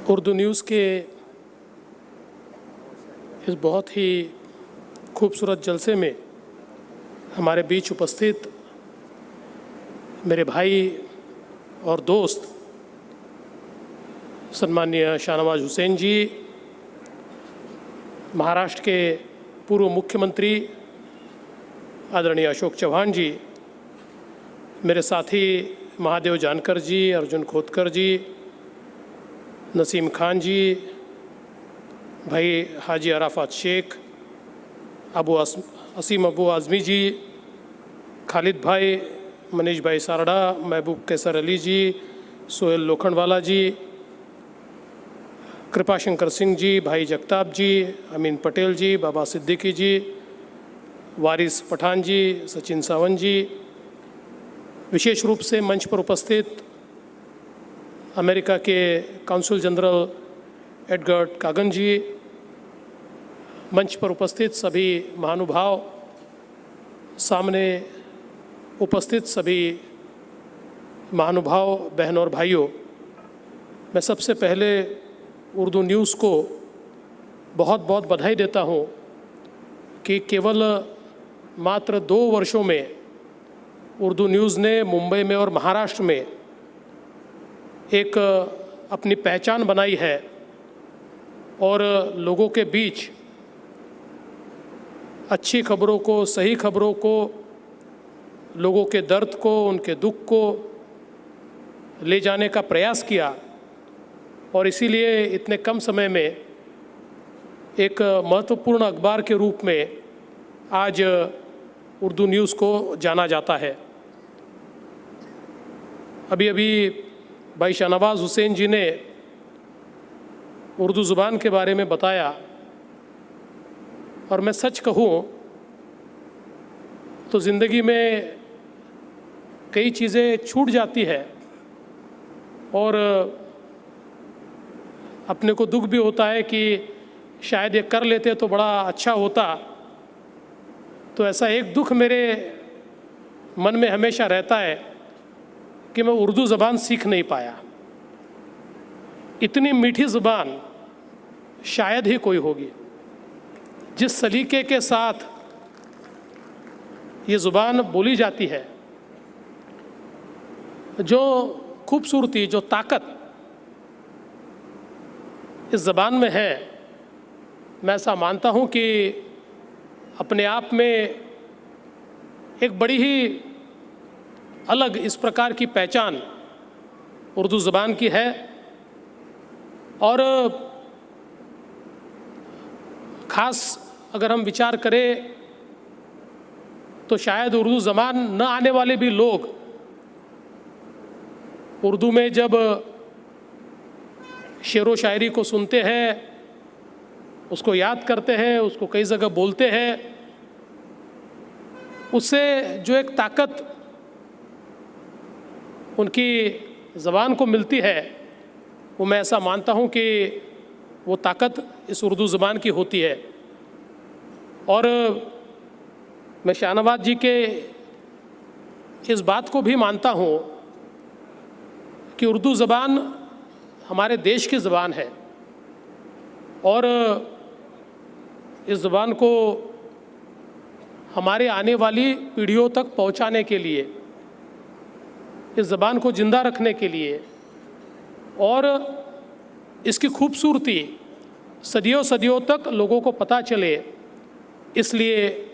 Urdu news के इस बहुत ही खूबसूरत जलसे में हमारे बीच उपस्थित मेरे भाई और दोस्त सम्माननीय शाहनवाज हुसैन जी, महाराष्ट्र के पूर्व मुख्यमंत्री आदरणीय अशोक चव्हाण जी, मेरे साथी महादेव जानकर जी, अर्जुन खोतकर जी, नसीम खान जी, भाई हाजी अराफात शेख, असीम अबू आज़मी जी, खालिद भाई, मनीष भाई सारडा, महबूब कैसर अली जी, सोहेल लोखंडवाला जी, कृपा शंकर सिंह जी, भाई जगताप जी, अमीन पटेल जी, बाबा सिद्दीकी जी, वारिस पठान जी, सचिन सावंत जी, विशेष रूप से मंच पर उपस्थित अमेरिका के काउंसिल जनरल एडगर्ड कागन जी, मंच पर उपस्थित सभी महानुभाव, सामने उपस्थित सभी महानुभाव बहनों और भाइयों, मैं सबसे पहले उर्दू न्यूज़ को बहुत बहुत बधाई देता हूँ कि केवल मात्र 2 वर्षों में उर्दू न्यूज़ ने मुंबई में और महाराष्ट्र में एक अपनी पहचान बनाई है और लोगों के बीच अच्छी खबरों को, सही खबरों को, लोगों के दर्द को, उनके दुख को ले जाने का प्रयास किया और इसीलिए इतने कम समय में एक महत्वपूर्ण अखबार के रूप में आज उर्दू न्यूज़ को जाना जाता है। अभी अभी भाई शाहनवाज हुसैन जी ने उर्दू ज़ुबान के बारे में बताया और मैं सच कहूँ तो ज़िंदगी में कई चीज़ें छूट जाती है और अपने को दुख भी होता है कि शायद ये कर लेते तो बड़ा अच्छा होता। तो ऐसा एक दुख मेरे मन में हमेशा रहता है कि मैं उर्दू ज़बान सीख नहीं पाया। इतनी मीठी ज़ुबान शायद ही कोई होगी। जिस सलीके के साथ ये ज़ुबान बोली जाती है, जो खूबसूरती, जो ताकत इस ज़बान में है, मैं ऐसा मानता हूँ कि अपने आप में एक बड़ी ही अलग इस प्रकार की पहचान उर्दू ज़बान की है। और ख़ास अगर हम विचार करें तो शायद उर्दू ज़बान न आने वाले भी लोग उर्दू में जब शेर व शायरी को सुनते हैं, उसको याद करते हैं, उसको कई जगह बोलते हैं, उससे जो एक ताकत उनकी ज़बान को मिलती है, वो मैं ऐसा मानता हूँ कि वो ताकत इस उर्दू ज़बान की होती है। और मैं शाहनवाज जी के इस बात को भी मानता हूँ कि उर्दू ज़बान हमारे देश की ज़बान है और इस ज़बान को हमारे आने वाली पीढ़ियों तक पहुँचाने के लिए, इस ज़बान को ज़िंदा रखने के लिए और इसकी खूबसूरती सदियों सदियों तक लोगों को पता चले, इसलिए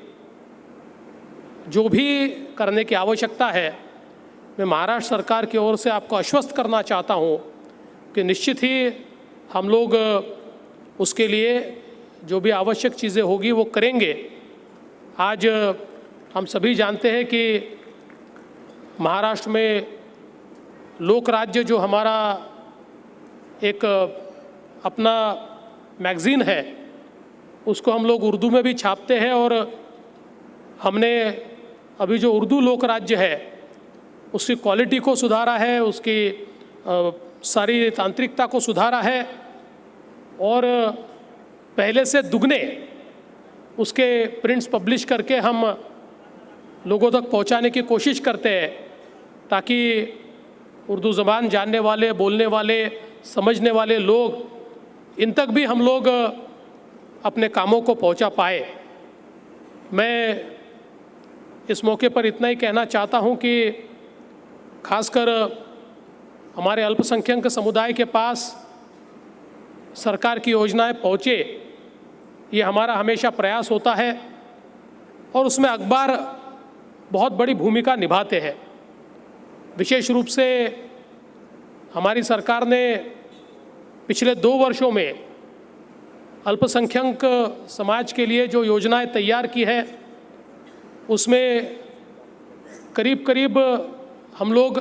जो भी करने की आवश्यकता है, मैं महाराष्ट्र सरकार की ओर से आपको आश्वस्त करना चाहता हूँ कि निश्चित ही हम लोग उसके लिए जो भी आवश्यक चीज़ें होगी वो करेंगे। आज हम सभी जानते हैं कि महाराष्ट्र में लोक राज्य जो हमारा एक अपना मैगज़ीन है, उसको हम लोग उर्दू में भी छापते हैं और हमने अभी जो उर्दू लोक राज्य है उसकी क्वालिटी को सुधारा है, उसकी सारी तांत्रिकता को सुधारा है और पहले से दुगने उसके प्रिंट्स पब्लिश करके हम लोगों तक पहुंचाने की कोशिश करते हैं ताकि उर्दू ज़बान जानने वाले, बोलने वाले समझने वाले लोग, इन तक भी हम लोग अपने कामों को पहुंचा पाए। मैं इस मौके पर इतना ही कहना चाहता हूं कि खासकर हमारे अल्पसंख्यक समुदाय के पास सरकार की योजनाएं पहुंचे, ये हमारा हमेशा प्रयास होता है और उसमें अखबार बहुत बड़ी भूमिका निभाते हैं। विशेष रूप से हमारी सरकार ने पिछले 2 वर्षों में अल्पसंख्यक समाज के लिए जो योजनाएं तैयार की है, उसमें करीब करीब हम लोग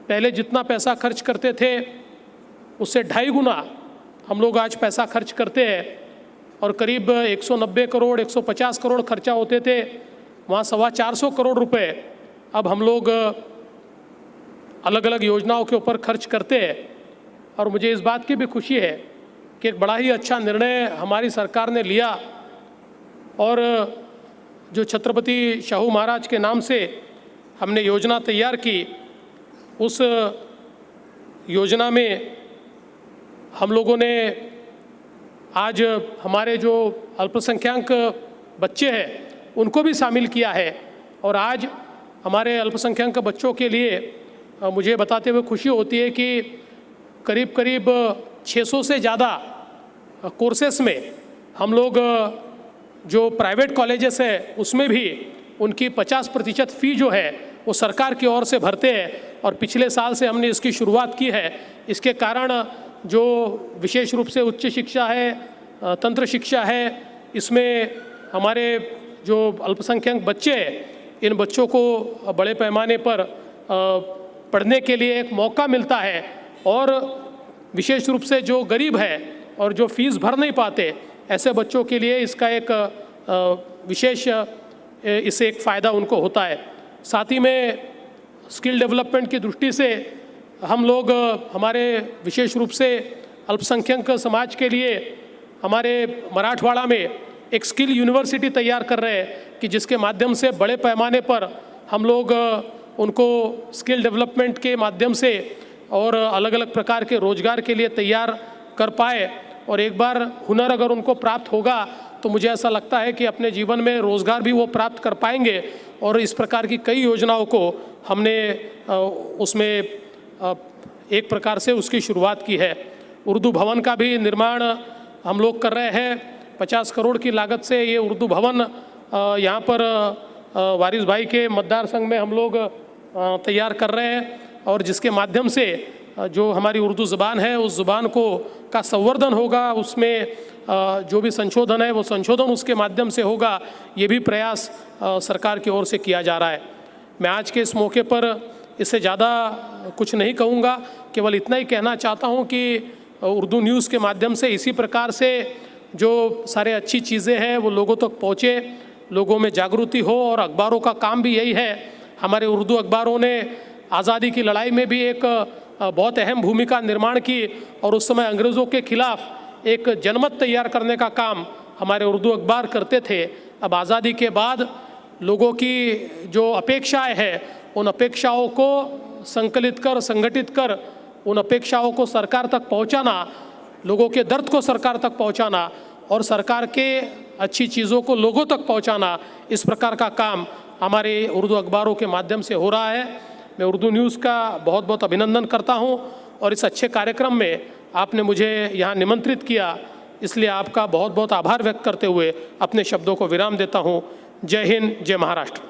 पहले जितना पैसा खर्च करते थे उससे 2.5 गुना हम लोग आज पैसा खर्च करते हैं। और करीब 190 करोड़ 150 करोड़ खर्चा होते थे, वहाँ 425 करोड़ रुपए अब हम लोग अलग अलग योजनाओं के ऊपर खर्च करते हैं। और मुझे इस बात की भी खुशी है कि एक बड़ा ही अच्छा निर्णय हमारी सरकार ने लिया और जो छत्रपति शाहू महाराज के नाम से हमने योजना तैयार की, उस योजना में हम लोगों ने आज हमारे जो अल्पसंख्यक बच्चे हैं उनको भी शामिल किया है। और आज हमारे अल्पसंख्यक बच्चों के लिए मुझे बताते हुए खुशी होती है कि करीब करीब 600 से ज़्यादा कोर्सेस में हम लोग जो प्राइवेट कॉलेजेस है उसमें भी उनकी 50% फ़ी जो है वो सरकार की ओर से भरते हैं। और पिछले साल से हमने इसकी शुरुआत की है। इसके कारण जो विशेष रूप से उच्च शिक्षा है, तंत्र शिक्षा है, इसमें हमारे जो अल्पसंख्यक बच्चे हैं, इन बच्चों को बड़े पैमाने पर पढ़ने के लिए एक मौका मिलता है। और विशेष रूप से जो गरीब है और जो फीस भर नहीं पाते, ऐसे बच्चों के लिए इसका एक विशेष इससे एक फ़ायदा उनको होता है। साथ ही में स्किल डेवलपमेंट की दृष्टि से हम लोग हमारे विशेष रूप से अल्पसंख्यक समाज के लिए हमारे मराठवाड़ा में एक स्किल यूनिवर्सिटी तैयार कर रहे हैं कि जिसके माध्यम से बड़े पैमाने पर हम लोग उनको स्किल डेवलपमेंट के माध्यम से और अलग अलग प्रकार के रोजगार के लिए तैयार कर पाए। और एक बार हुनर अगर उनको प्राप्त होगा तो मुझे ऐसा लगता है कि अपने जीवन में रोज़गार भी वो प्राप्त कर पाएंगे। और इस प्रकार की कई योजनाओं को हमने उसमें एक प्रकार से उसकी शुरुआत की है। उर्दू भवन का भी निर्माण हम लोग कर रहे हैं। 50 करोड़ की लागत से ये उर्दू भवन यहाँ पर वारिस भाई के मतदार संघ में हम लोग तैयार कर रहे हैं और जिसके माध्यम से जो हमारी उर्दू ज़ुबान है उस ज़ुबान को का संवर्धन होगा, उसमें जो भी संशोधन है वो संशोधन उसके माध्यम से होगा। ये भी प्रयास सरकार की ओर से किया जा रहा है। मैं आज के इस मौके पर इससे ज़्यादा कुछ नहीं कहूँगा, केवल इतना ही कहना चाहता हूँ कि उर्दू न्यूज़ के माध्यम से इसी प्रकार से जो सारे अच्छी चीज़ें हैं वो लोगों तक पहुँचे, लोगों में जागृति हो। और अखबारों का काम भी यही है। हमारे उर्दू अखबारों ने आज़ादी की लड़ाई में भी एक बहुत अहम भूमिका निर्माण की और उस समय अंग्रेज़ों के खिलाफ एक जनमत तैयार करने का काम हमारे उर्दू अखबार करते थे। अब आज़ादी के बाद लोगों की जो अपेक्षाएं हैं उन अपेक्षाओं को संकलित कर, संगठित कर, उन अपेक्षाओं को सरकार तक पहुंचाना, लोगों के दर्द को सरकार तक पहुंचाना और सरकार के अच्छी चीज़ों को लोगों तक पहुंचाना, इस प्रकार का काम हमारे उर्दू अखबारों के माध्यम से हो रहा है। मैं उर्दू न्यूज़ का बहुत बहुत अभिनंदन करता हूं और इस अच्छे कार्यक्रम में आपने मुझे यहाँ निमंत्रित किया, इसलिए आपका बहुत बहुत आभार व्यक्त करते हुए अपने शब्दों को विराम देता हूं। जय हिंद, जय महाराष्ट्र।